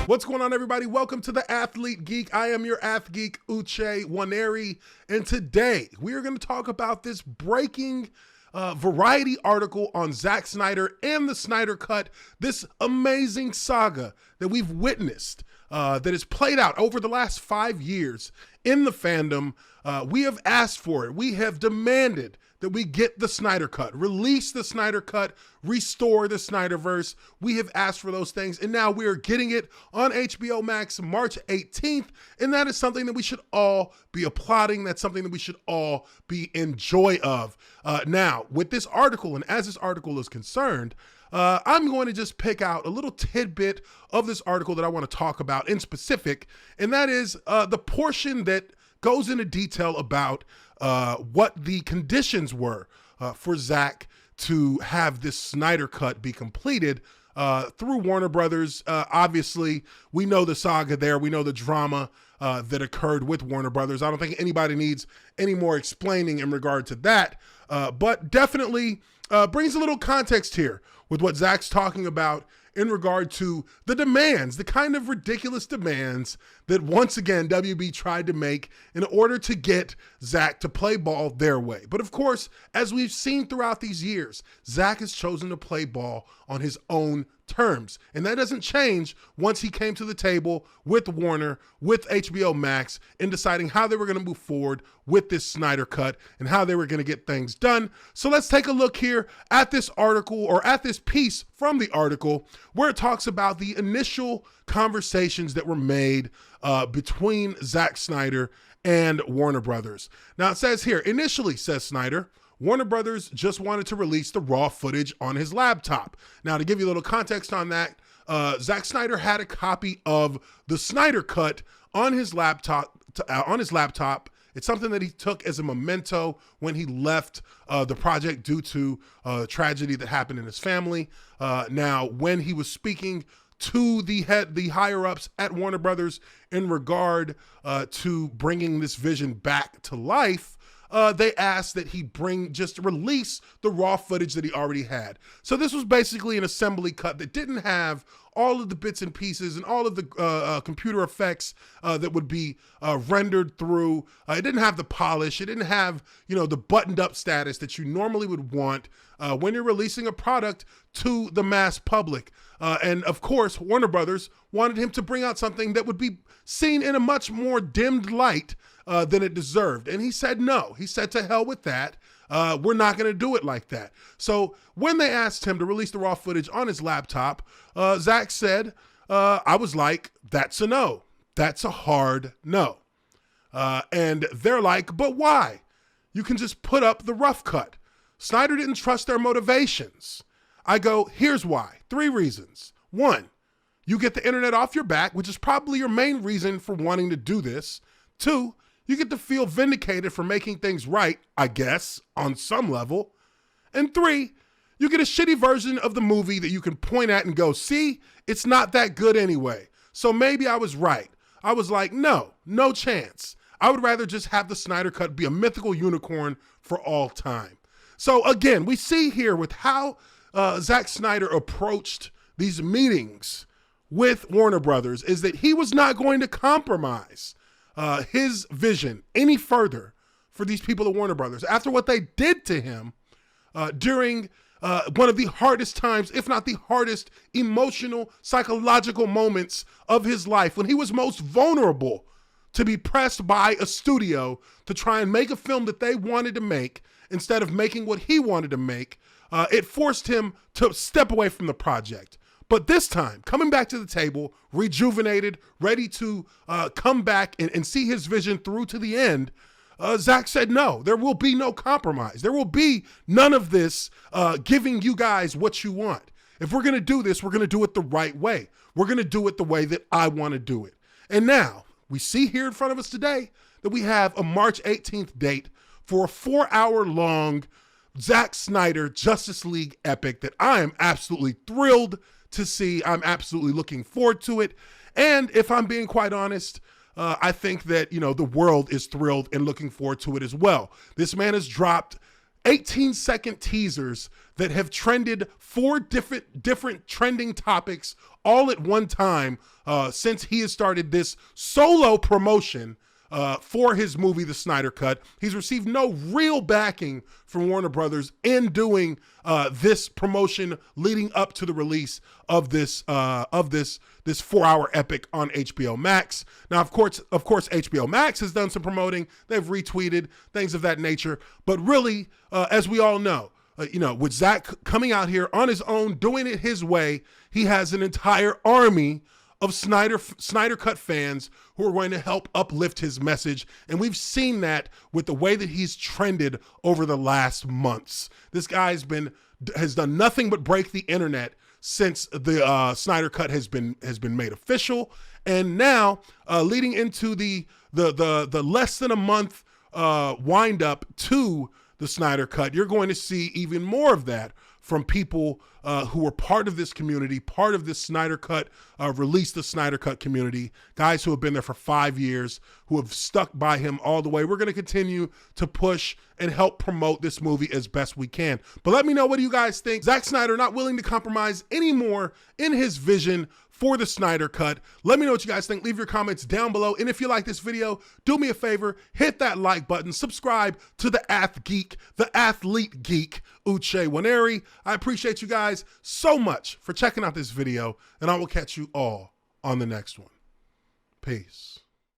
What's going on, everybody? Welcome to the Athlete Geek. I am your Ath Geek, Uche Waneri, and today we are going to talk about this breaking Variety article on Zack Snyder and the Snydercut, this amazing saga that we've witnessed that has played out over the last 5 years in the fandom. We have asked for it. We have demanded that we get the Snydercut, release the Snydercut, restore the Snyderverse. We have asked for those things, and now we are getting it on HBO Max March 18th, and that is something that we should all be applauding. That's something that we should all be in joy of. Now, with this article, and as this article is concerned, I'm going to just pick out a little tidbit of this article that I want to talk about in specific, and that is the portion that goes into detail about what the conditions were for Zack to have this Snyder Cut be completed through Warner Brothers. Obviously, we know the saga there. We know the drama that occurred with Warner Brothers. I don't think anybody needs any more explaining in regard to that, but definitely brings a little context here with what Zack's talking about in regard to the demands, the kind of ridiculous demands that once again WB tried to make in order to get Zack to play ball their way. But of course, as we've seen throughout these years, Zack has chosen to play ball on his own terms. And that doesn't change once he came to the table with Warner, with HBO Max, in deciding how they were going to move forward with this Snyder Cut and how they were going to get things done. So let's take a look here at this article, or at this piece from the article, where it talks about the initial conversations that were made between Zack Snyder and Warner Brothers. Now it says here, initially, says Snyder, Warner Brothers just wanted to release the raw footage on his laptop. Now, to give you a little context on that, Zack Snyder had a copy of the Snyder Cut on his laptop. It's something that he took as a memento when he left the project due to a tragedy that happened in his family. Now, when he was speaking to the higher ups at Warner Brothers in regard to bringing this vision back to life, they asked that he release the raw footage that he already had. So this was basically an assembly cut that didn't have all of the bits and pieces and all of the computer effects that would be rendered through. It didn't have the polish. It didn't have, the buttoned up status that you normally would want when you're releasing a product to the mass public. And of course, Warner Brothers wanted him to bring out something that would be seen in a much more dimmed light than it deserved. And he said no. He said to hell with that. We're not going to do it like that. So when they asked him to release the raw footage on his laptop, Zack said, I was like, that's a no. That's a hard no. And they're like, but why? You can just put up the rough cut. Snyder didn't trust their motivations. I go, here's why. 3 reasons. 1, you get the internet off your back, which is probably your main reason for wanting to do this. 2, you get to feel vindicated for making things right, I guess, on some level. And 3, you get a shitty version of the movie that you can point at and go, see, it's not that good anyway. So maybe I was right. I was like, no chance. I would rather just have the Snyder Cut be a mythical unicorn for all time. So again, we see here with how Zack Snyder approached these meetings with Warner Brothers is that he was not going to compromise his vision any further for these people at Warner Brothers after what they did to him during one of the hardest times, if not the hardest emotional, psychological moments of his life, when he was most vulnerable to be pressed by a studio to try and make a film that they wanted to make instead of making what he wanted to make. It forced him to step away from the project. But this time, coming back to the table, rejuvenated, ready to come back and see his vision through to the end, Zack said, no, there will be no compromise. There will be none of this giving you guys what you want. If we're going to do this, we're going to do it the right way. We're going to do it the way that I want to do it. And now we see here in front of us today that we have a March 18th date for a 4-hour-long Zack Snyder Justice League epic that I am absolutely thrilled to see. I'm absolutely looking forward to it. And if I'm being quite honest, I think that, the world is thrilled and looking forward to it as well. This man has dropped 18-second teasers that have trended 4 different trending topics all at one time since he has started this solo promotion for his movie, The Snyder Cut. He's received no real backing from Warner Brothers in doing this promotion leading up to the release of this 4-hour epic on HBO Max. Now, of course, HBO Max has done some promoting. They've retweeted things of that nature. But really, as we all know, with Zack coming out here on his own, doing it his way, he has an entire army of Snyder Cut fans who are going to help uplift his message. And we've seen that with the way that he's trended over the last months. This guy has done nothing but break the internet since the Snyder Cut has been made official. And now, leading into the less than a month wind up to the Snyder Cut, you're going to see even more of that from people who were part of this community, part of this Snyder Cut, release the Snyder Cut community, guys who have been there for 5 years, who have stuck by him all the way. We're going to continue to push and help promote this movie as best we can. But let me know, what do you guys think? Zack Snyder not willing to compromise anymore in his vision for the Snyder Cut. Let me know what you guys think. Leave your comments down below. And if you like this video, do me a favor, hit that like button, subscribe to the Athlete Geek, Uche Waneri. I appreciate you guys so much for checking out this video, and I will catch you all on the next one. Peace.